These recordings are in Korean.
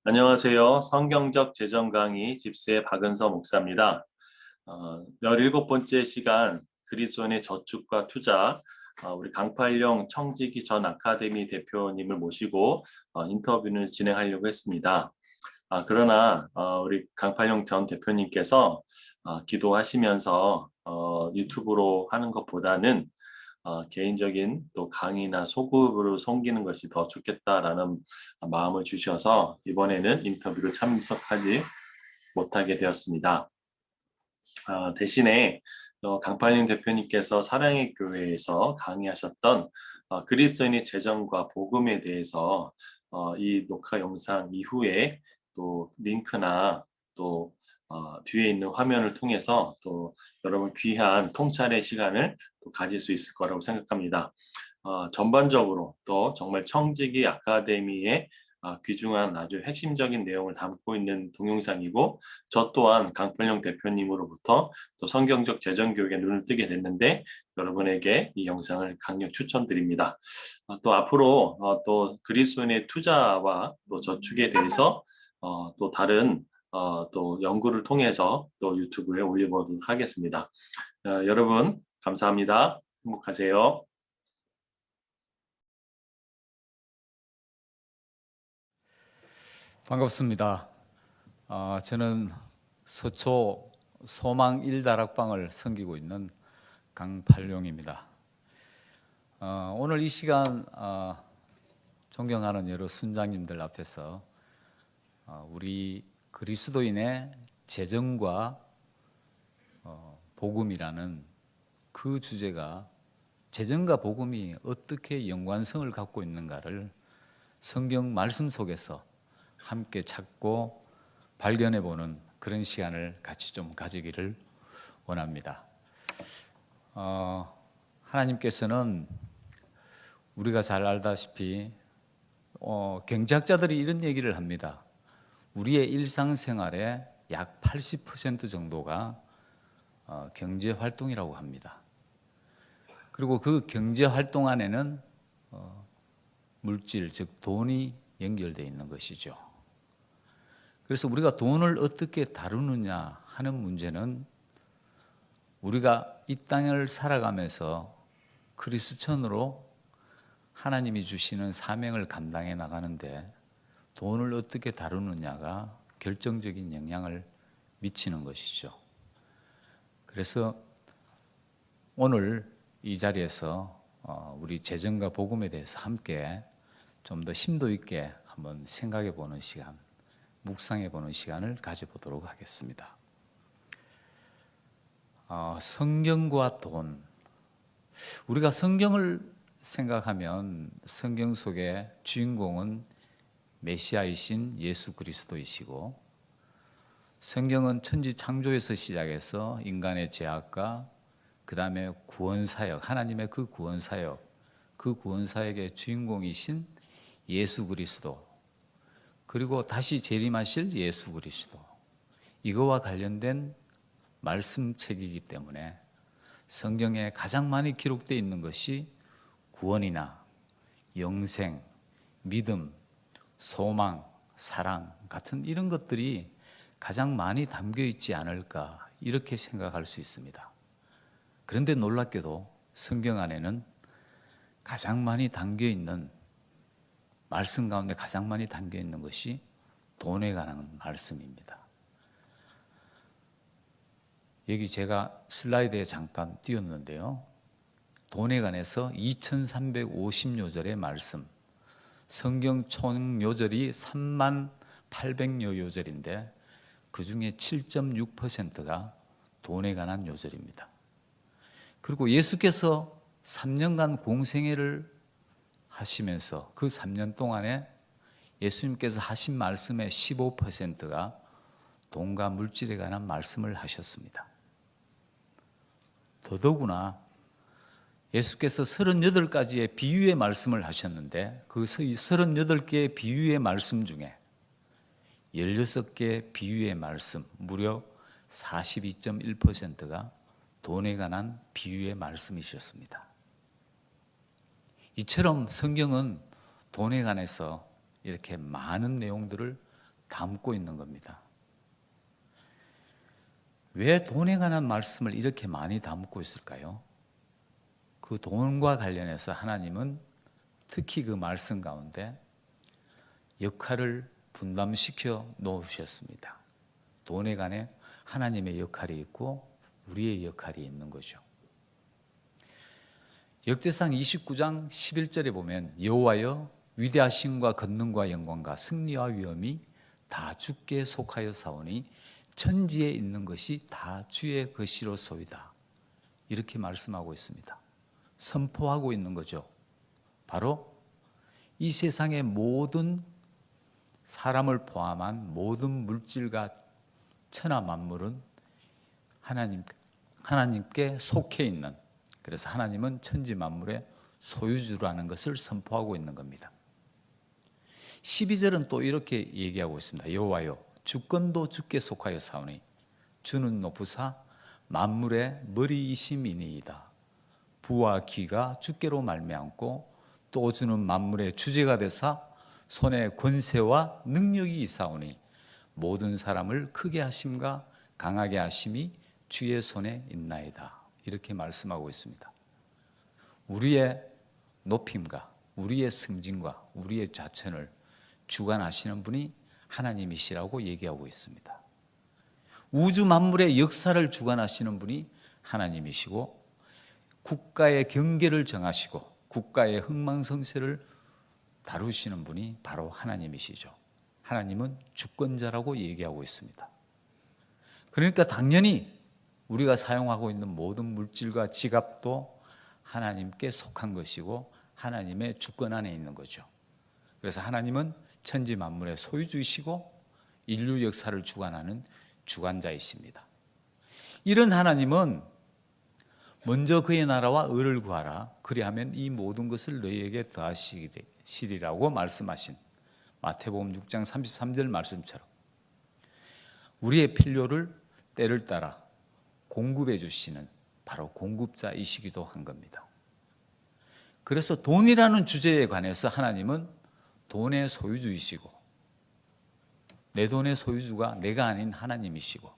안녕하세요. 성경적 재정 강의 집수의 박은서 목사입니다. 17번째 시간 그리스도인의 저축과 투자, 우리 강팔령 청지기 전 아카데미 대표님을 모시고 인터뷰를 진행하려고 했습니다. 그러나 우리 강팔령 전 대표님께서 기도하시면서 유튜브로 하는 것보다는 개인적인 또 강의나 소급으로 섬기는 것이 더 좋겠다라는 마음을 주셔서 이번에는 인터뷰를 참석하지 못하게 되었습니다. 대신에 강팔린 대표님께서 사랑의 교회에서 강의하셨던 그리스도인의 재정과 복음에 대해서 이 녹화 영상 이후에 또 링크나 또 뒤에 있는 화면을 통해서 또 여러분 귀한 통찰의 시간을 또 가질 수 있을 거라고 생각합니다. 전반적으로 또 정말 청지기 아카데미의 귀중한 아주 핵심적인 내용을 담고 있는 동영상이고 저 또한 강ፈል령 대표님으로부터 또 성경적 재정교육에 눈을 뜨게 됐는데 여러분에게 이 영상을 강력 추천드립니다. 또 앞으로 또 그리스도인의 투자와 또 저축에 대해서 또 다른 또 연구를 통해서 또 유튜브에 올려보도록 하겠습니다. 여러분 감사합니다. 행복하세요. 반갑습니다. 저는 서초 소망 1다락방을 섬기고 있는 강팔룡입니다. 오늘 이 시간 존경하는 여러 순장님들 앞에서 우리 그리스도인의 재정과 복음이라는 그 주제가 재정과 복음이 어떻게 연관성을 갖고 있는가를 성경 말씀 속에서 함께 찾고 발견해보는 그런 시간을 같이 좀 가지기를 원합니다. 하나님께서는 우리가 잘 알다시피 경제학자들이 이런 얘기를 합니다. 우리의 일상생활의 약 80% 정도가 경제활동이라고 합니다. 그리고 그 경제활동 안에는 물질, 즉 돈이 연결되어 있는 것이죠. 그래서 우리가 돈을 어떻게 다루느냐 하는 문제는 우리가 이 땅을 살아가면서 그리스천으로 하나님이 주시는 사명을 감당해 나가는데 돈을 어떻게 다루느냐가 결정적인 영향을 미치는 것이죠. 그래서 오늘 이 자리에서 우리 재정과 복음에 대해서 함께 좀 더 심도 있게 한번 생각해 보는 시간, 묵상해 보는 시간을 가져보도록 하겠습니다. 성경과 돈. 우리가 성경을 생각하면 성경 속의 주인공은 메시아이신 예수 그리스도이시고, 성경은 천지 창조에서 시작해서 인간의 죄악과 그 다음에 구원사역, 하나님의 그 구원사역의 주인공이신 예수 그리스도, 그리고 다시 재림하실 예수 그리스도, 이거와 관련된 말씀책이기 때문에 성경에 가장 많이 기록되어 있는 것이 구원이나 영생, 믿음, 소망, 사랑 같은 이런 것들이 가장 많이 담겨 있지 않을까, 이렇게 생각할 수 있습니다. 그런데 놀랍게도 성경 안에는 가장 많이 담겨 있는, 말씀 가운데 가장 많이 담겨 있는 것이 돈에 관한 말씀입니다. 여기 제가 슬라이드에 잠깐 띄웠는데요. 돈에 관해서 2350여절의 말씀, 성경 총 요절이 3800여 요절인데 그 중에 7.6%가 돈에 관한 요절입니다. 그리고 예수께서 3년간 공생애를 하시면서 그 3년 동안에 예수님께서 하신 말씀의 15%가 돈과 물질에 관한 말씀을 하셨습니다. 더더구나 예수께서 38가지의 비유의 말씀을 하셨는데 그 38개의 비유의 말씀 중에 16개의 비유의 말씀, 무려 42.1%가 돈에 관한 비유의 말씀이셨습니다. 이처럼 성경은 돈에 관해서 이렇게 많은 내용들을 담고 있는 겁니다. 왜 돈에 관한 말씀을 이렇게 많이 담고 있을까요? 그 돈과 관련해서 하나님은 특히 그 말씀 가운데 역할을 분담시켜 놓으셨습니다. 돈에 관해 하나님의 역할이 있고 우리의 역할이 있는 거죠. 역대상 29장 11절에 보면 여호와여 위대하심과 권능과 영광과 승리와 위엄이 다 주께 속하여 사오니 천지에 있는 것이 다 주의 것이로소이다. 이렇게 말씀하고 있습니다. 선포하고 있는 거죠. 바로 이 세상의 모든 사람을 포함한 모든 물질과 천하 만물은 하나님께 속해 있는, 그래서 하나님은 천지 만물의 소유주라는 것을 선포하고 있는 겁니다. 12절은 또 이렇게 얘기하고 있습니다. 여호와여 주권도 주께 속하여 사오니 주는 높으사 만물의 머리이심이니이다. 부와 기가 주께로 말미암고 또 주는 만물의 주제가 되사 손에 권세와 능력이 있사오니 모든 사람을 크게 하심과 강하게 하심이 주의 손에 있나이다. 이렇게 말씀하고 있습니다. 우리의 높임과 우리의 승진과 우리의 좌천을 주관하시는 분이 하나님이시라고 얘기하고 있습니다. 우주 만물의 역사를 주관하시는 분이 하나님이시고 국가의 경계를 정하시고 국가의 흥망성쇠를 다루시는 분이 바로 하나님이시죠. 하나님은 주권자라고 얘기하고 있습니다. 그러니까 당연히 우리가 사용하고 있는 모든 물질과 지갑도 하나님께 속한 것이고 하나님의 주권 안에 있는 거죠. 그래서 하나님은 천지 만물의 소유주이시고 인류 역사를 주관하는 주관자이십니다. 이런 하나님은 먼저 그의 나라와 의를 구하라. 그리하면 이 모든 것을 너희에게 더하시리라고 말씀하신 마태복음 6장 33절 말씀처럼 우리의 필요를 때를 따라 공급해 주시는 바로 공급자이시기도 한 겁니다. 그래서 돈이라는 주제에 관해서 하나님은 돈의 소유주이시고 내 돈의 소유주가 내가 아닌 하나님이시고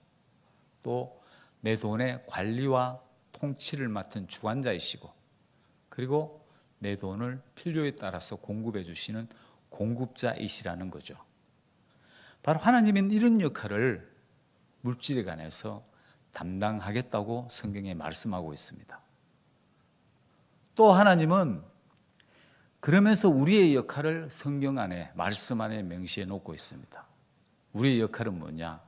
또 내 돈의 관리와 통치를 맡은 주관자이시고 그리고 내 돈을 필요에 따라서 공급해 주시는 공급자이시라는 거죠. 바로 하나님은 이런 역할을 물질에 관해서 담당하겠다고 성경에 말씀하고 있습니다. 또 하나님은 그러면서 우리의 역할을 성경 안에 말씀 안에 명시해 놓고 있습니다. 우리의 역할은 뭐냐?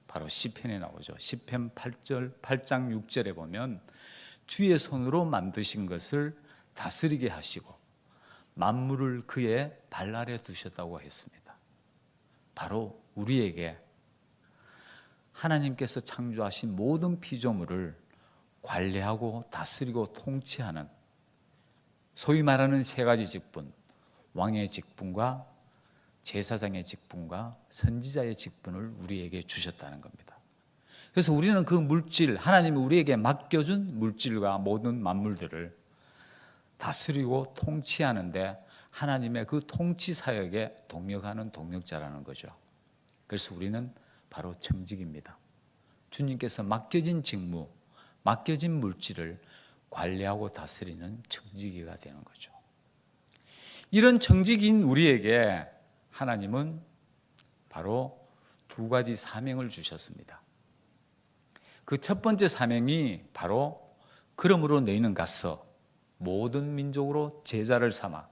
바로 시편에 나오죠. 시편 8장 6절에 보면 주의 손으로 만드신 것을 다스리게 하시고 만물을 그의 발 아래 두셨다고 했습니다. 바로 우리에게 하나님께서 창조하신 모든 피조물을 관리하고 다스리고 통치하는 소위 말하는 세 가지 직분, 왕의 직분과 제사장의 직분과 선지자의 직분을 우리에게 주셨다는 겁니다. 그래서 우리는 그 물질, 하나님이 우리에게 맡겨준 물질과 모든 만물들을 다스리고 통치하는데 하나님의 그 통치 사역에 동역하는 동역자라는 거죠. 그래서 우리는 바로 청직입니다. 주님께서 맡겨진 직무, 맡겨진 물질을 관리하고 다스리는 청지기가 되는 거죠. 이런 청지기인 우리에게 하나님은 바로 두 가지 사명을 주셨습니다. 그 첫 번째 사명이 바로 그러므로 너희는 가서 모든 민족으로 제자를 삼아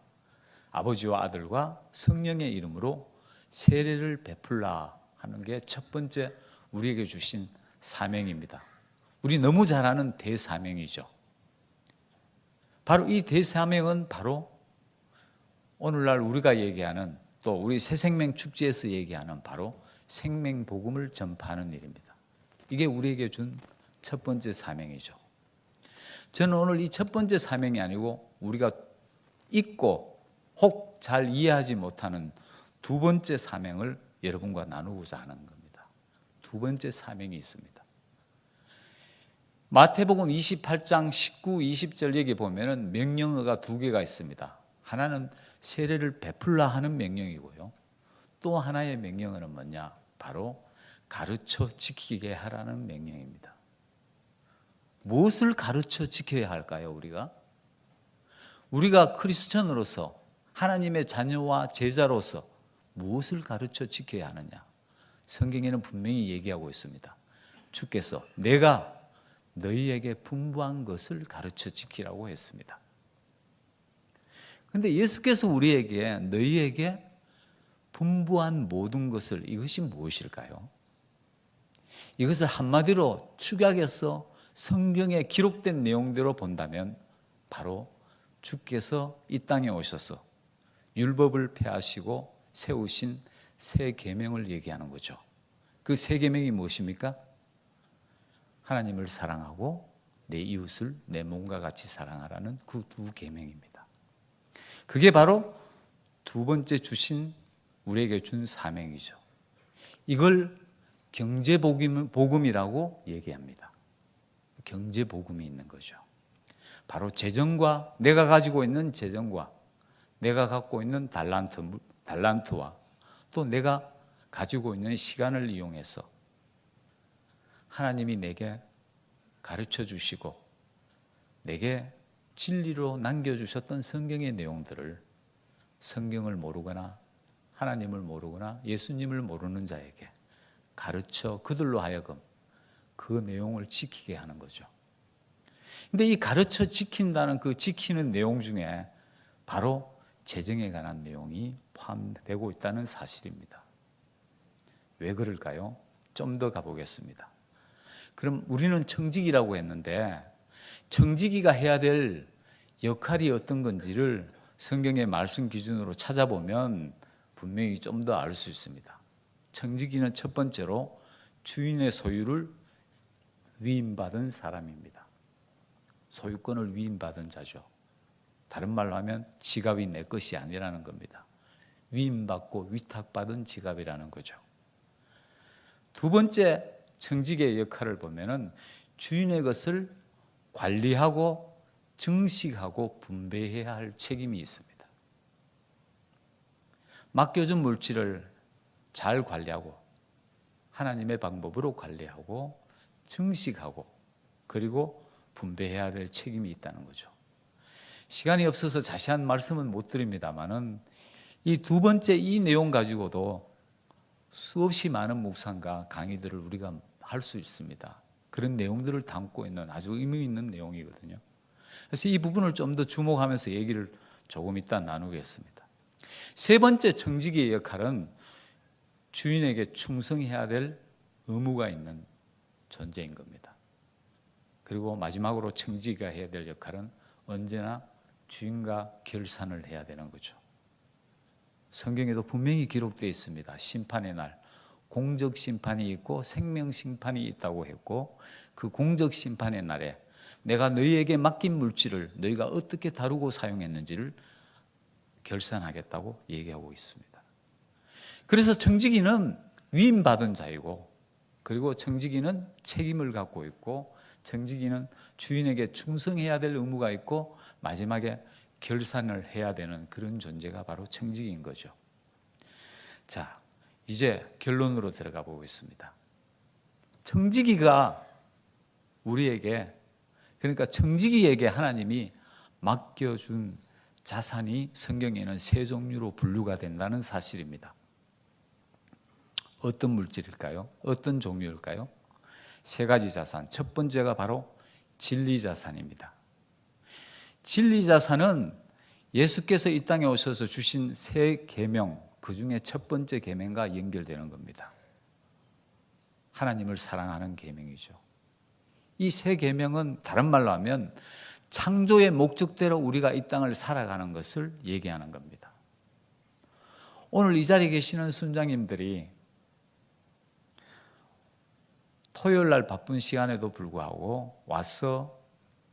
아버지와 아들과 성령의 이름으로 세례를 베풀라 하는 게 첫 번째 우리에게 주신 사명입니다. 우리 너무 잘 아는 대사명이죠. 바로 이 대사명은 바로 오늘날 우리가 얘기하는 또 우리 새생명 축제에서 얘기하는 바로 생명복음을 전파하는 일입니다. 이게 우리에게 준 첫 번째 사명이죠. 저는 오늘 이 첫 번째 사명이 아니고 우리가 잊고 혹 잘 이해하지 못하는 두 번째 사명을 여러분과 나누고자 하는 겁니다. 두 번째 사명이 있습니다. 마태복음 28장 19, 20절 여기 보면은 명령어가 두 개가 있습니다. 하나는 세례를 베풀라 하는 명령이고요. 또 하나의 명령은 뭐냐? 바로 가르쳐 지키게 하라는 명령입니다. 무엇을 가르쳐 지켜야 할까요, 우리가? 우리가 크리스천으로서 하나님의 자녀와 제자로서 무엇을 가르쳐 지켜야 하느냐? 성경에는 분명히 얘기하고 있습니다. 주께서 내가 너희에게 분부한 것을 가르쳐 지키라고 했습니다. 그런데 예수께서 우리에게 너희에게 분부한 모든 것을, 이것이 무엇일까요? 이것을 한마디로 축약해서 성경에 기록된 내용대로 본다면 바로 주께서 이 땅에 오셔서 율법을 폐하시고 세우신 새 계명을 얘기하는 거죠. 그 새 계명이 무엇입니까? 하나님을 사랑하고 내 이웃을 내 몸과 같이 사랑하라는 그 두 계명입니다. 그게 바로 두 번째 주신 우리에게 준 사명이죠. 이걸 경제복음이라고 얘기합니다. 경제복음이 있는 거죠. 바로 재정과 내가 가지고 있는 재정과 내가 갖고 있는 달란트와 또 내가 가지고 있는 시간을 이용해서 하나님이 내게 가르쳐 주시고 내게 진리로 남겨주셨던 성경의 내용들을 성경을 모르거나 하나님을 모르거나 예수님을 모르는 자에게 가르쳐 그들로 하여금 그 내용을 지키게 하는 거죠. 근데 이 가르쳐 지킨다는 그 지키는 내용 중에 바로 재정에 관한 내용이 포함되고 있다는 사실입니다. 왜 그럴까요? 좀 더 가보겠습니다. 그럼 우리는 청지기라고 했는데 청지기가 해야 될 역할이 어떤 건지를 성경의 말씀 기준으로 찾아보면 분명히 좀 더 알 수 있습니다. 청지기는 첫 번째로 주인의 소유를 위임받은 사람입니다. 소유권을 위임받은 자죠. 다른 말로 하면 지갑이 내 것이 아니라는 겁니다. 위임받고 위탁받은 지갑이라는 거죠. 두 번째 청지기의 역할을 보면은 주인의 것을 관리하고 증식하고 분배해야 할 책임이 있습니다. 맡겨준 물질을 잘 관리하고 하나님의 방법으로 관리하고 증식하고 그리고 분배해야 될 책임이 있다는 거죠. 시간이 없어서 자세한 말씀은 못 드립니다만은 이 두 번째 이 내용 가지고도 수없이 많은 묵상과 강의들을 우리가 할 수 있습니다. 그런 내용들을 담고 있는 아주 의미 있는 내용이거든요. 그래서 이 부분을 좀 더 주목하면서 얘기를 조금 이따 나누겠습니다. 세 번째 청지기의 역할은 주인에게 충성해야 될 의무가 있는 존재인 겁니다. 그리고 마지막으로 청지기가 해야 될 역할은 언제나 주인과 결산을 해야 되는 거죠. 성경에도 분명히 기록되어 있습니다. 심판의 날, 공적 심판이 있고 생명 심판이 있다고 했고 그 공적 심판의 날에 내가 너희에게 맡긴 물질을 너희가 어떻게 다루고 사용했는지를 결산하겠다고 얘기하고 있습니다. 그래서 청지기는 위임받은 자이고 그리고 청지기는 책임을 갖고 있고 청지기는 주인에게 충성해야 될 의무가 있고 마지막에 결산을 해야 되는 그런 존재가 바로 청지기인 거죠. 자, 이제 결론으로 들어가 보겠습니다. 청지기가 우리에게 그러니까 청지기에게 하나님이 맡겨준 자산이 성경에는 세 종류로 분류가 된다는 사실입니다. 어떤 물질일까요? 어떤 종류일까요? 세 가지 자산. 첫 번째가 바로 진리 자산입니다. 진리 자산은 예수께서 이 땅에 오셔서 주신 세 계명, 그 중에 첫 번째 계명과 연결되는 겁니다. 하나님을 사랑하는 계명이죠. 이 세 계명은 다른 말로 하면 창조의 목적대로 우리가 이 땅을 살아가는 것을 얘기하는 겁니다. 오늘 이 자리에 계시는 순장님들이 토요일 날 바쁜 시간에도 불구하고 와서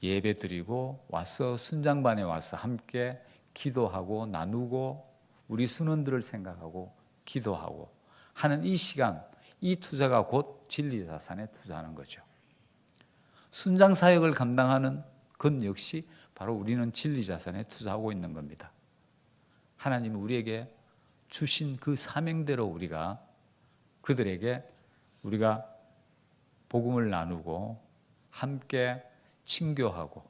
예배 드리고 와서 순장반에 와서 함께 기도하고 나누고 우리 순원들을 생각하고 기도하고 하는 이 시간, 이 투자가 곧 진리자산에 투자하는 거죠. 순장 사역을 감당하는 것 역시 바로 우리는 진리자산에 투자하고 있는 겁니다. 하나님은 우리에게 주신 그 사명대로 우리가 그들에게 우리가 복음을 나누고 함께 친교하고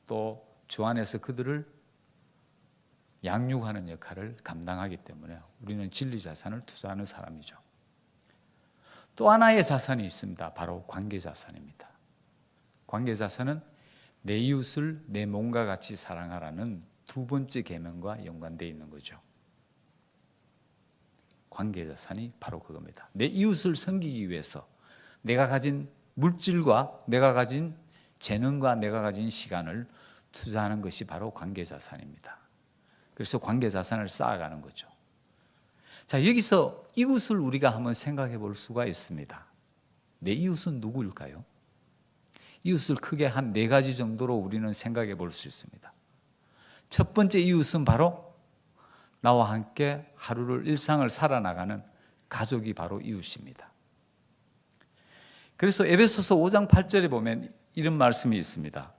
또 주 안에서 그들을 양육하는 역할을 감당하기 때문에 우리는 진리 자산을 투자하는 사람이죠. 또 하나의 자산이 있습니다. 바로 관계 자산입니다. 관계 자산은 내 이웃을 내 몸과 같이 사랑하라는 두 번째 계명과 연관되어 있는 거죠. 관계 자산이 바로 그겁니다. 내 이웃을 섬기기 위해서 내가 가진 물질과 내가 가진 재능과 내가 가진 시간을 투자하는 것이 바로 관계 자산입니다. 그래서 관계 자산을 쌓아가는 거죠. 자, 여기서 이웃을 우리가 한번 생각해 볼 수가 있습니다. 내 이웃은 누구일까요? 이웃을 크게 한 네 가지 정도로 우리는 생각해 볼 수 있습니다. 첫 번째 이웃은 바로 나와 함께 하루를 일상을 살아나가는 가족이 바로 이웃입니다. 그래서 에베소서 5장 8절에 보면 이런 말씀이 있습니다.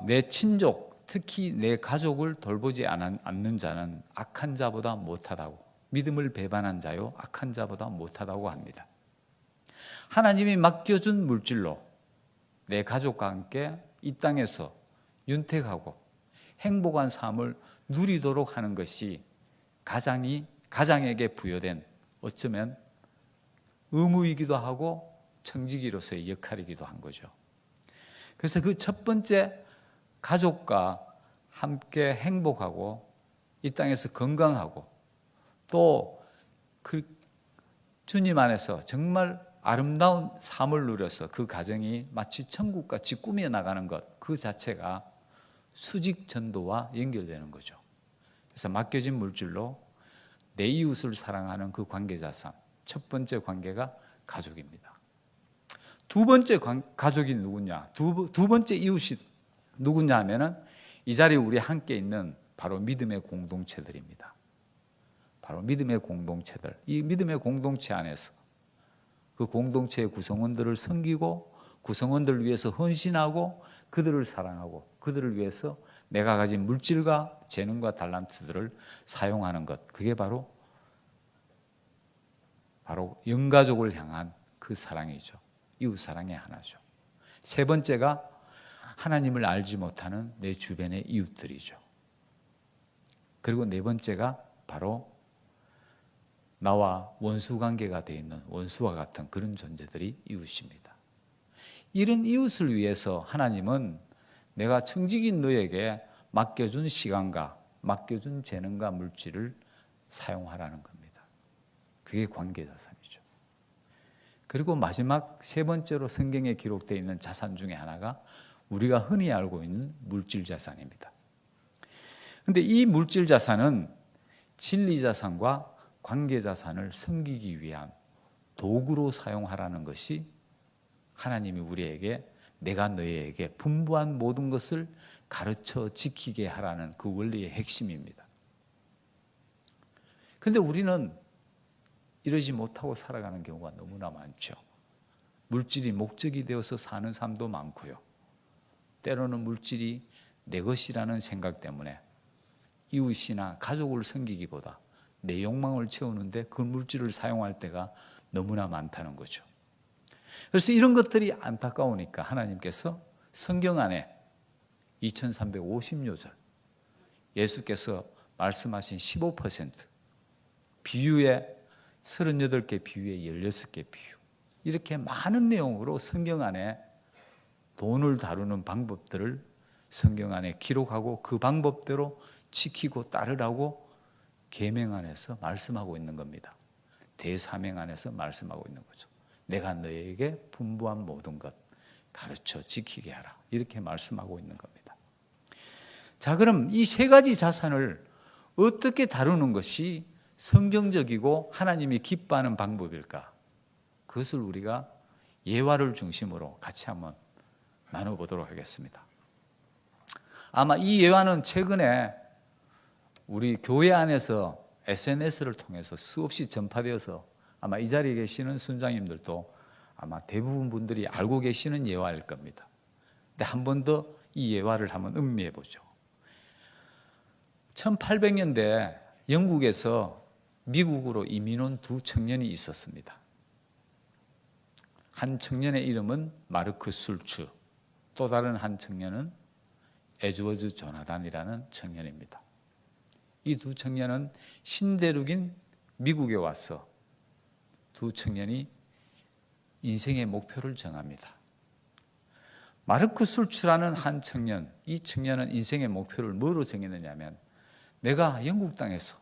내 친족, 특히 내 가족을 돌보지 않는 자는 악한 자보다 못하다고, 믿음을 배반한 자요 악한 자보다 못하다고 합니다. 하나님이 맡겨준 물질로 내 가족과 함께 이 땅에서 윤택하고 행복한 삶을 누리도록 하는 것이 가장에게 부여된 어쩌면 의무이기도 하고 청지기로서의 역할이기도 한 거죠. 그래서 그 첫 번째 가족과 함께 행복하고 이 땅에서 건강하고 또 그 주님 안에서 정말 아름다운 삶을 누려서 그 가정이 마치 천국같이 꾸며 나가는 것, 그 자체가 수직 전도와 연결되는 거죠. 그래서 맡겨진 물질로 내 이웃을 사랑하는 그 관계 자산, 첫 번째 관계가 가족입니다. 두 번째 가족이 누구냐? 두 번째 이웃이 누구냐 하면은 이 자리에 우리 함께 있는 바로 믿음의 공동체들입니다. 바로 믿음의 공동체들. 이 믿음의 공동체 안에서 그 공동체의 구성원들을 섬기고 구성원들을 위해서 헌신하고 그들을 사랑하고 그들을 위해서 내가 가진 물질과 재능과 달란트들을 사용하는 것. 그게 바로 영가족을 향한 그 사랑이죠. 이웃 사랑의 하나죠. 세 번째가 하나님을 알지 못하는 내 주변의 이웃들이죠. 그리고 네 번째가 바로 나와 원수 관계가 되어 있는 원수와 같은 그런 존재들이 이웃입니다. 이런 이웃을 위해서 하나님은 내가 청지기인 너에게 맡겨준 시간과 맡겨준 재능과 물질을 사용하라는 겁니다. 그게 관계 자산이죠. 그리고 마지막 세 번째로 성경에 기록되어 있는 자산 중에 하나가 우리가 흔히 알고 있는 물질 자산입니다. 그런데 이 물질 자산은 진리 자산과 관계 자산을 섬기기 위한 도구로 사용하라는 것이 하나님이 우리에게 내가 너희에게 분부한 모든 것을 가르쳐 지키게 하라는 그 원리의 핵심입니다. 그런데 우리는 이러지 못하고 살아가는 경우가 너무나 많죠. 물질이 목적이 되어서 사는 삶도 많고요. 때로는 물질이 내 것이라는 생각 때문에 이웃이나 가족을 섬기기보다 내 욕망을 채우는데 그 물질을 사용할 때가 너무나 많다는 거죠. 그래서 이런 것들이 안타까우니까 하나님께서 성경 안에 2350여 절 예수께서 말씀하신 15% 비유에 38개 비유에 16개 비유 이렇게 많은 내용으로 성경 안에 돈을 다루는 방법들을 성경 안에 기록하고 그 방법대로 지키고 따르라고 계명 안에서 말씀하고 있는 겁니다. 대사명 안에서 말씀하고 있는 거죠. 내가 너에게 분부한 모든 것 가르쳐 지키게 하라. 이렇게 말씀하고 있는 겁니다. 자, 그럼 이 세 가지 자산을 어떻게 다루는 것이 성경적이고 하나님이 기뻐하는 방법일까? 그것을 우리가 예화를 중심으로 같이 한번 나눠보도록 하겠습니다. 아마 이 예화는 최근에 우리 교회 안에서 SNS를 통해서 수없이 전파되어서 아마 이 자리에 계시는 순장님들도 아마 대부분 분들이 알고 계시는 예화일 겁니다. 근데 한 번 더 이 예화를 한번 음미해 보죠. 1800년대 영국에서 미국으로 이민 온 두 청년이 있었습니다. 한 청년의 이름은 마르크 술츠, 또 다른 한 청년은 에드워드 조나단이라는 청년입니다. 이 두 청년은 신대륙인 미국에 와서 두 청년이 인생의 목표를 정합니다. 마르크 술츠라는 한 청년, 이 청년은 인생의 목표를 뭐로 정했느냐 하면, 내가 영국 땅에서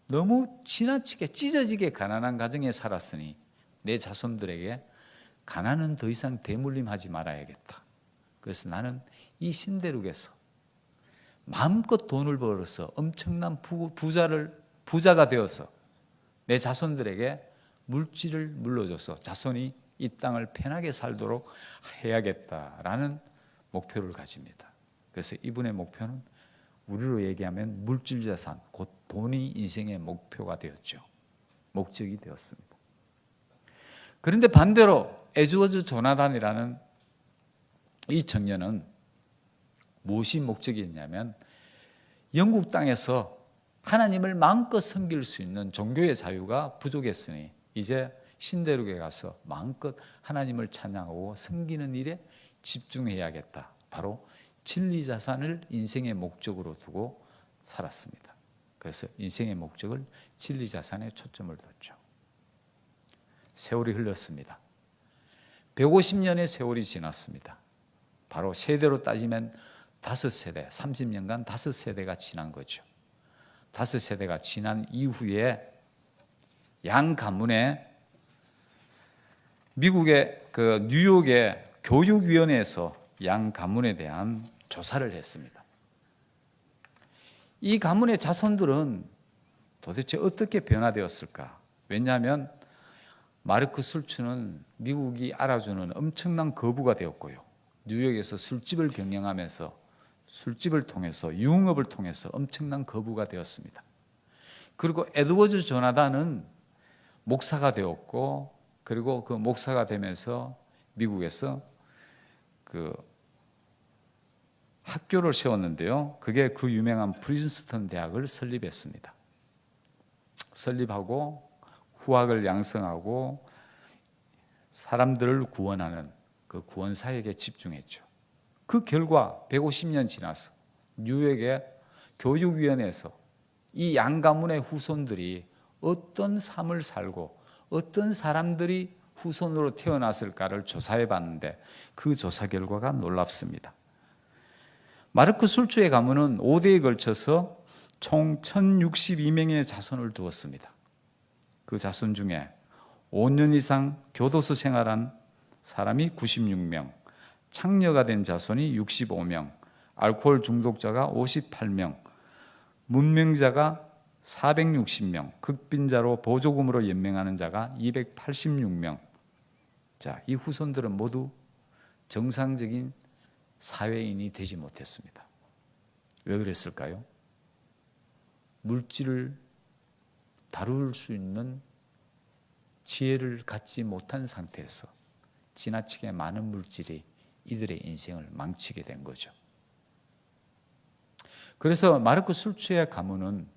너무 지나치게 찢어지게 가난한 가정에 살았으니 내 자손들에게 가난은 더 이상 대물림하지 말아야겠다. 그래서 나는 이 신대륙에서 마음껏 돈을 벌어서 엄청난 부자가 되어서 내 자손들에게 물질을 물려줘서 자손이 이 땅을 편하게 살도록 해야겠다라는 목표를 가집니다. 그래서 이분의 목표는 우리로 얘기하면 물질 자산, 곧 돈이 인생의 목표가 되었죠. 목적이 되었습니다. 그런데 반대로 에드워드 조나단이라는 이 청년은 무엇이 목적이었냐면, 영국 땅에서 하나님을 마음껏 섬길 수 있는 종교의 자유가 부족했으니 이제 신대륙에 가서 마음껏 하나님을 찬양하고 섬기는 일에 집중해야겠다. 바로 진리자산을 인생의 목적으로 두고 살았습니다. 그래서 인생의 목적을 진리자산에 초점을 뒀죠. 세월이 흘렀습니다. 150년의 세월이 지났습니다. 바로 세대로 따지면 5세대, 30년간 5세대가 지난 거죠. 5세대가 지난 이후에 양 가문에 미국의 뉴욕의 교육위원회에서 양 가문에 대한 조사를 했습니다. 이 가문의 자손들은 도대체 어떻게 변화되었을까? 왜냐하면 마르크 술츠는 미국이 알아주는 엄청난 거부가 되었고요. 뉴욕에서 술집을 경영하면서 술집을 통해서 유흥업을 통해서 엄청난 거부가 되었습니다. 그리고 에드워드 조나단은 목사가 되었고, 그리고 그 목사가 되면서 미국에서 학교를 세웠는데요. 그게 그 유명한 프린스턴 대학을 설립했습니다. 설립하고 후학을 양성하고 사람들을 구원하는 그 구원 사역에 집중했죠. 그 결과 150년 지나서 뉴욕의 교육위원회에서 이 양 가문의 후손들이 어떤 삶을 살고 어떤 사람들이 후손으로 태어났을까를 조사해 봤는데 그 조사 결과가 놀랍습니다. 마르크 술츠의 가문은 5대에 걸쳐서 총 1062명의 자손을 두었습니다. 그 자손 중에 5년 이상 교도소 생활한 사람이 96명, 창녀가 된 자손이 65명, 알코올 중독자가 58명, 문명자가 460명, 극빈자로 보조금으로 연명하는 자가 286명. 자, 이 후손들은 모두 정상적인 사회인이 되지 못했습니다. 왜 그랬을까요? 물질을 다룰 수 있는 지혜를 갖지 못한 상태에서 지나치게 많은 물질이 이들의 인생을 망치게 된 거죠. 그래서 마르크 술츠의 가문은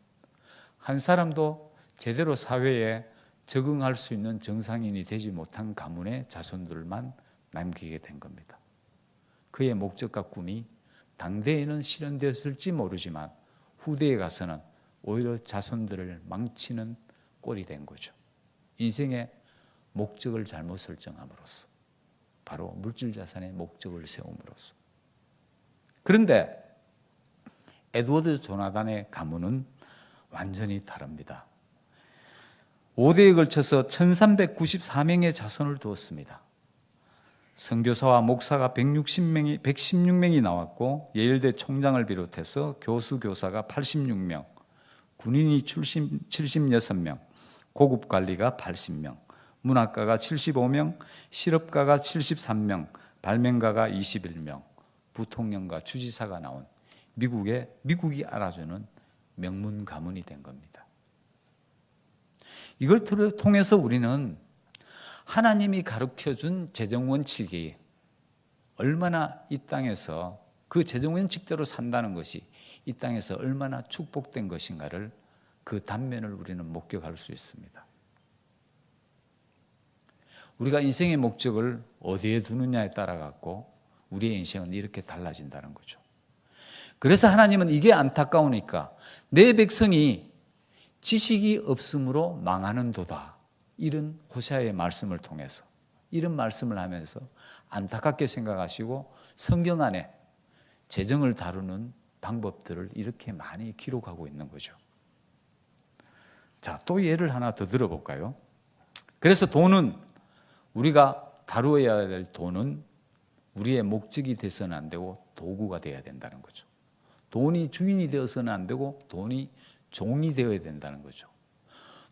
한 사람도 제대로 사회에 적응할 수 있는 정상인이 되지 못한 가문의 자손들만 남기게 된 겁니다. 그의 목적과 꿈이 당대에는 실현되었을지 모르지만 후대에 가서는 오히려 자손들을 망치는 꼴이 된 거죠. 인생의 목적을 잘못 설정함으로써, 바로 물질 자산의 목적을 세움으로써. 그런데 에드워드 조나단의 가문은 완전히 다릅니다. 5대에 걸쳐서 1394명의 자손을 두었습니다. 선교사와 목사가 116명이 나왔고, 예일대 총장을 비롯해서 교수, 교사가 86명, 군인이 76명, 고급관리가 80명, 문학가가 75명, 실업가가 73명, 발명가가 21명, 부통령과 주지사가 나온 미국이 알아주는 명문 가문이 된 겁니다. 이걸 통해서 우리는 하나님이 가르쳐준 재정원칙이 얼마나 이 땅에서 그 재정 원칙대로 산다는 것이 이 땅에서 얼마나 축복된 것인가를 그 단면을 우리는 목격할 수 있습니다. 우리가 인생의 목적을 어디에 두느냐에 따라 갖고 우리의 인생은 이렇게 달라진다는 거죠. 그래서 하나님은 이게 안타까우니까 내 백성이 지식이 없으므로 망하는도다. 이런 호세아의 말씀을 통해서 이런 말씀을 하면서 안타깝게 생각하시고 성경 안에 재정을 다루는 방법들을 이렇게 많이 기록하고 있는 거죠. 자, 또 예를 하나 더 들어볼까요? 그래서 돈은 우리가 다루어야 될 돈은 우리의 목적이 돼서는 안 되고 도구가 되어야 된다는 거죠. 돈이 주인이 되어서는 안 되고 돈이 종이 되어야 된다는 거죠.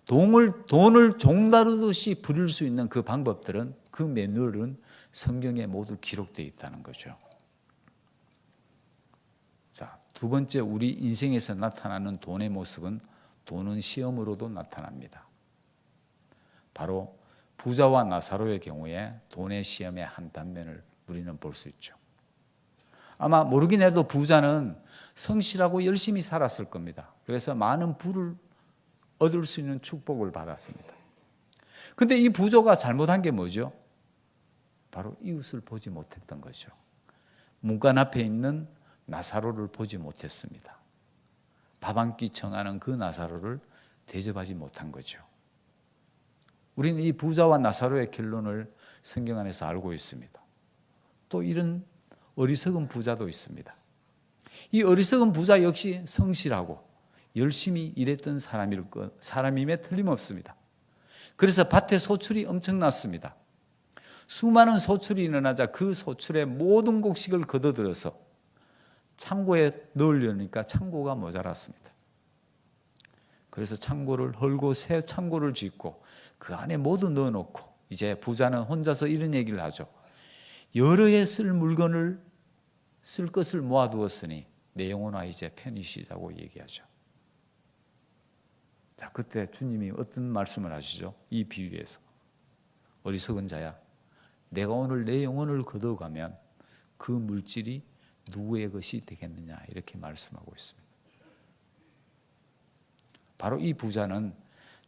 돈을 종 다루듯이 부릴 수 있는 그 방법들은 그 매뉴얼은 성경에 모두 기록되어 있다는 거죠. 자, 두 번째 우리 인생에서 나타나는 돈의 모습은 돈은 시험으로도 나타납니다. 바로 부자와 나사로의 경우에 돈의 시험의 한 단면을 우리는 볼 수 있죠. 아마 모르긴 해도 부자는 성실하고 열심히 살았을 겁니다. 그래서 많은 부를 얻을 수 있는 축복을 받았습니다. 그런데 이 부자가 잘못한 게 뭐죠? 바로 이웃을 보지 못했던 거죠. 문간 앞에 있는 나사로를 보지 못했습니다. 밥 한 끼 청하는 그 나사로를 대접하지 못한 거죠. 우리는 이 부자와 나사로의 결론을 성경 안에서 알고 있습니다. 또 이런 어리석은 부자도 있습니다. 이 어리석은 부자 역시 성실하고 열심히 일했던 사람임에 틀림없습니다. 그래서 밭에 소출이 엄청났습니다. 수많은 소출이 일어나자 그 소출의 모든 곡식을 거둬들여서 창고에 넣으려니까 창고가 모자랐습니다. 그래서 창고를 헐고 새 창고를 짓고 그 안에 모두 넣어놓고 이제 부자는 혼자서 이런 얘기를 하죠. 여러 해 쓸 물건을 쓸 것을 모아두었으니 내 영혼아 이제 편히 쉬자고 얘기하죠. 자, 그때 주님이 어떤 말씀을 하시죠? 이 비유에서 어리석은 자야, 내가 오늘 내 영혼을 거둬가면 그 물질이 누구의 것이 되겠느냐 이렇게 말씀하고 있습니다. 바로 이 부자는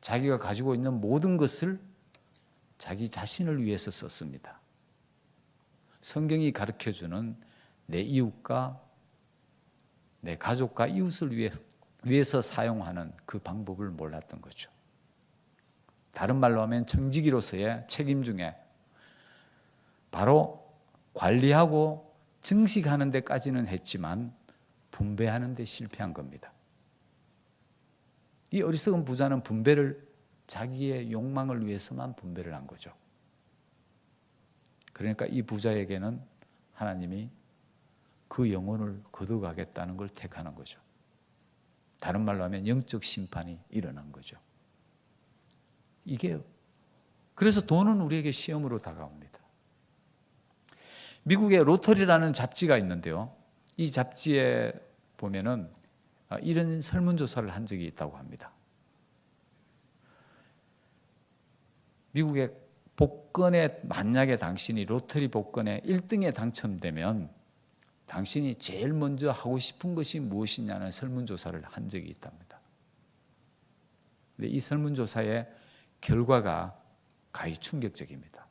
자기가 가지고 있는 모든 것을 자기 자신을 위해서 썼습니다. 성경이 가르쳐주는 내 이웃과 내 가족과 이웃을 위해서 사용하는 그 방법을 몰랐던 거죠. 다른 말로 하면 청지기로서의 책임 중에 바로 관리하고 증식하는 데까지는 했지만 분배하는 데 실패한 겁니다. 이 어리석은 부자는 분배를 자기의 욕망을 위해서만 분배를 한 거죠. 그러니까 이 부자에게는 하나님이 그 영혼을 거둬가겠다는 걸 택하는 거죠. 다른 말로 하면 영적 심판이 일어난 거죠. 이게 그래서 돈은 우리에게 시험으로 다가옵니다. 미국의 로터리라는 잡지가 있는데요. 이 잡지에 보면은 이런 설문조사를 한 적이 있다고 합니다. 미국의 복권에 만약에 당신이 로터리 복권에 1등에 당첨되면 당신이 제일 먼저 하고 싶은 것이 무엇이냐는 설문조사를 한 적이 있답니다. 근데 이 설문조사의 결과가 가히 충격적입니다.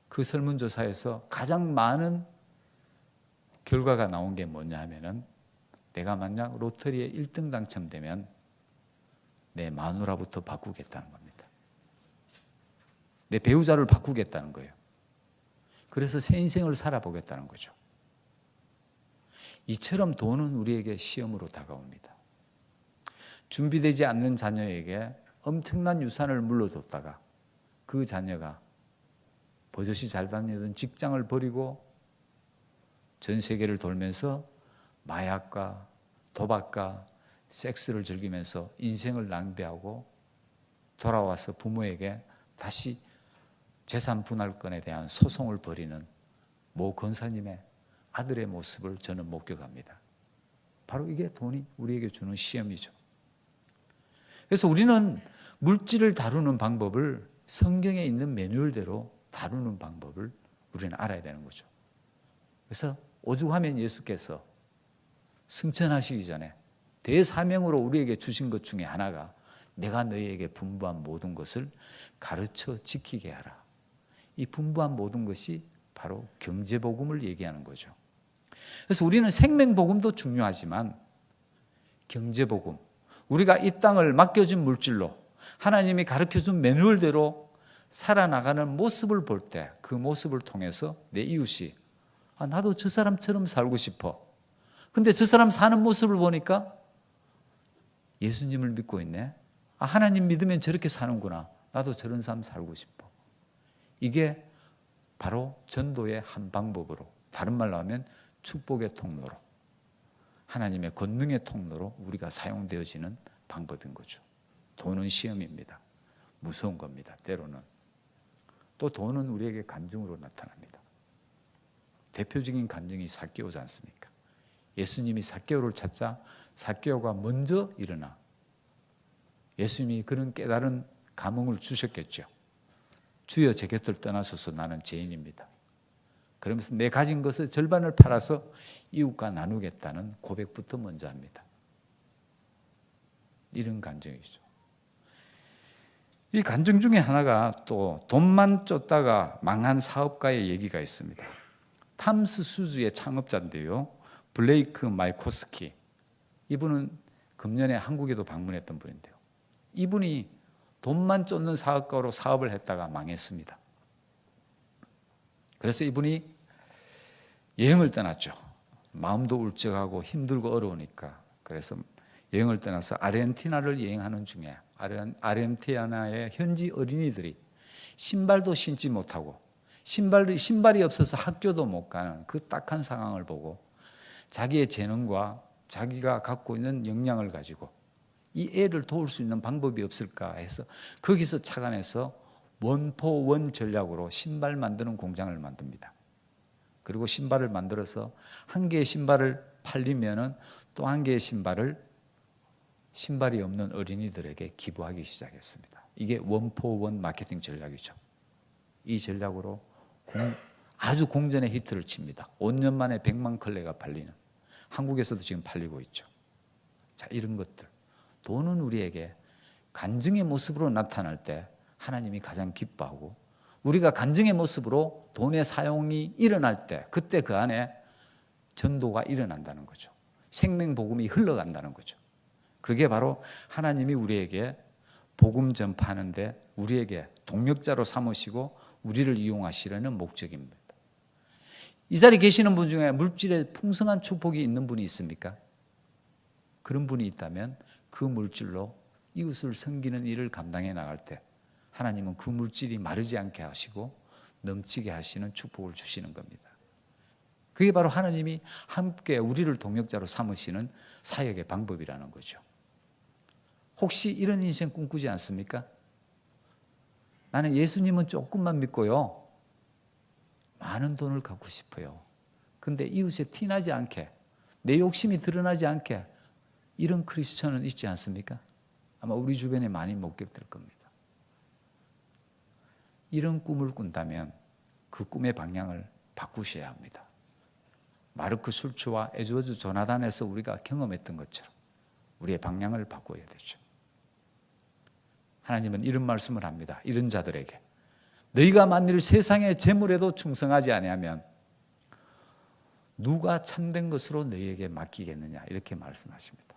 그 설문조사에서 가장 많은 결과가 나온 게 뭐냐 하면은 내가 만약 로터리에 1등 당첨되면 내 마누라부터 바꾸겠다는 겁니다. 내 배우자를 바꾸겠다는 거예요. 그래서 새 인생을 살아보겠다는 거죠. 이처럼 돈은 우리에게 시험으로 다가옵니다. 준비되지 않는 자녀에게 엄청난 유산을 물려줬다가 그 자녀가 버젓이 잘 다니던 직장을 버리고 전 세계를 돌면서 마약과 도박과 섹스를 즐기면서 인생을 낭비하고 돌아와서 부모에게 다시 재산 분할권에 대한 소송을 벌이는 모 권사님의 아들의 모습을 저는 목격합니다. 바로 이게 돈이 우리에게 주는 시험이죠. 그래서 우리는 물질을 다루는 방법을 성경에 있는 매뉴얼대로 다루는 방법을 우리는 알아야 되는 거죠. 그래서 오죽하면 예수께서 승천하시기 전에 대사명으로 우리에게 주신 것 중에 하나가 내가 너희에게 분부한 모든 것을 가르쳐 지키게 하라. 이 분부한 모든 것이 바로 경제복음을 얘기하는 거죠. 그래서 우리는 생명복음도 중요하지만 경제복음, 우리가 이 땅을 맡겨진 물질로 하나님이 가르쳐준 매뉴얼대로 살아나가는 모습을 볼 때 그 모습을 통해서 내 이웃이 나도 저 사람처럼 살고 싶어. 근데 저 사람 사는 모습을 보니까 예수님을 믿고 있네. 하나님 믿으면 저렇게 사는구나. 나도 저런 삶 살고 싶어. 이게 바로 전도의 한 방법으로, 다른 말로 하면 축복의 통로로, 하나님의 권능의 통로로 우리가 사용되어지는 방법인 거죠. 돈은 시험입니다. 무서운 겁니다. 때로는. 또 돈은 우리에게 간증으로 나타납니다. 대표적인 간증이 삭개오지 않습니까? 예수님이 삭개오를 찾자 삭개오가 먼저 일어나 예수님이 그런 깨달은 감흥을 주셨겠죠. 주여 제 곁을 떠나소서 나는 죄인입니다. 그러면서 내 가진 것을 절반을 팔아서 이웃과 나누겠다는 고백부터 먼저 합니다. 이런 간증이죠. 이 간증 중에 하나가 또 돈만 쫓다가 망한 사업가의 얘기가 있습니다. 탐스 수즈의 창업자인데요. 블레이크 마이코스키. 이분은 금년에 한국에도 방문했던 분인데요. 이분이 돈만 쫓는 사업가로 사업을 했다가 망했습니다. 그래서 이분이 여행을 떠났죠. 마음도 울적하고 힘들고 어려우니까. 그래서 여행을 떠나서 아르헨티나를 여행하는 중에 아르헨티나의 현지 어린이들이 신발도 신지 못하고 신발이 없어서 학교도 못 가는 그 딱한 상황을 보고 자기의 재능과 자기가 갖고 있는 역량을 가지고 이 애를 도울 수 있는 방법이 없을까 해서 거기서 착안해서 원포원 전략으로 신발 만드는 공장을 만듭니다. 그리고 신발을 만들어서 한 개의 신발을 팔리면은 또 한 개의 신발이 없는 어린이들에게 기부하기 시작했습니다. 이게 원포원 마케팅 전략이죠. 이 전략으로 아주 공전의 히트를 칩니다. 5년 만에 100만 컬레가 팔리는, 한국에서도 지금 팔리고 있죠. 자, 이런 것들. 돈은 우리에게 간증의 모습으로 나타날 때 하나님이 가장 기뻐하고, 우리가 간증의 모습으로 돈의 사용이 일어날 때 그때 그 안에 전도가 일어난다는 거죠. 생명복음이 흘러간다는 거죠. 그게 바로 하나님이 우리에게 복음 전파하는데 우리에게 동력자로 삼으시고 우리를 이용하시려는 목적입니다. 이 자리에 계시는 분 중에 물질에 풍성한 축복이 있는 분이 있습니까? 그런 분이 있다면 그 물질로 이웃을 섬기는 일을 감당해 나갈 때 하나님은 그 물질이 마르지 않게 하시고 넘치게 하시는 축복을 주시는 겁니다. 그게 바로 하나님이 함께 우리를 동력자로 삼으시는 사역의 방법이라는 거죠. 혹시 이런 인생 꿈꾸지 않습니까? 나는 예수님은 조금만 믿고요, 많은 돈을 갖고 싶어요. 근데 이웃에 티나지 않게, 내 욕심이 드러나지 않게, 이런 크리스천은 있지 않습니까? 아마 우리 주변에 많이 목격될 겁니다. 이런 꿈을 꾼다면 그 꿈의 방향을 바꾸셔야 합니다. 마르크 술츠와 에즈워즈 조나단에서 우리가 경험했던 것처럼 우리의 방향을 바꿔야 되죠. 하나님은 이런 말씀을 합니다. 이런 자들에게 너희가 만일 세상의 재물에도 충성하지 아니하면 누가 참된 것으로 너희에게 맡기겠느냐, 이렇게 말씀하십니다.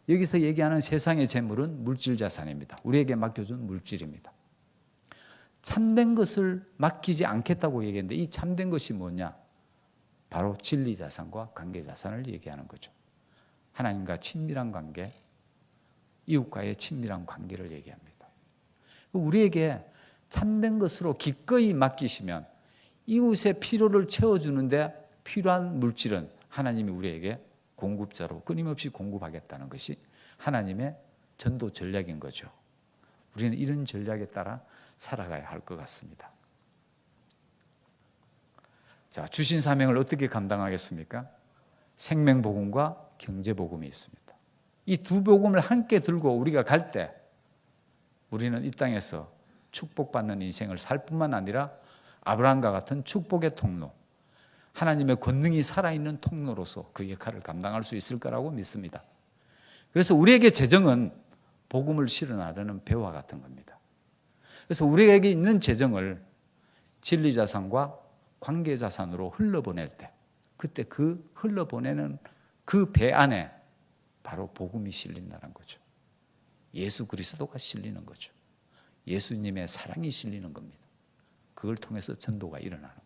여기서 얘기하는 세상의 재물은 물질 자산입니다. 우리에게 맡겨준 물질입니다. 참된 것을 맡기지 않겠다고 얘기했는데 이 참된 것이 뭐냐? 바로 진리 자산과 관계 자산을 얘기하는 거죠. 하나님과 친밀한 관계, 이웃과의 친밀한 관계를 얘기합니다. 우리에게 참된 것으로 기꺼이 맡기시면 이웃의 필요를 채워주는데 필요한 물질은 하나님이 우리에게 공급자로 끊임없이 공급하겠다는 것이 하나님의 전도 전략인 거죠. 우리는 이런 전략에 따라 살아가야 할 것 같습니다. 자, 주신 사명을 어떻게 감당하겠습니까? 생명복음과 경제복음이 있습니다. 이 두 복음을 함께 들고 우리가 갈 때 우리는 이 땅에서 축복받는 인생을 살 뿐만 아니라 아브라함과 같은 축복의 통로, 하나님의 권능이 살아있는 통로로서 그 역할을 감당할 수 있을 거라고 믿습니다. 그래서 우리에게 재정은 복음을 실현하려는 배와 같은 겁니다. 그래서 우리에게 있는 재정을 진리자산과 관계자산으로 흘러보낼 때, 그때 그 흘러보내는 그 배 안에 바로 복음이 실린다는 거죠. 예수 그리스도가 실리는 거죠. 예수님의 사랑이 실리는 겁니다. 그걸 통해서 전도가 일어나는 거예요.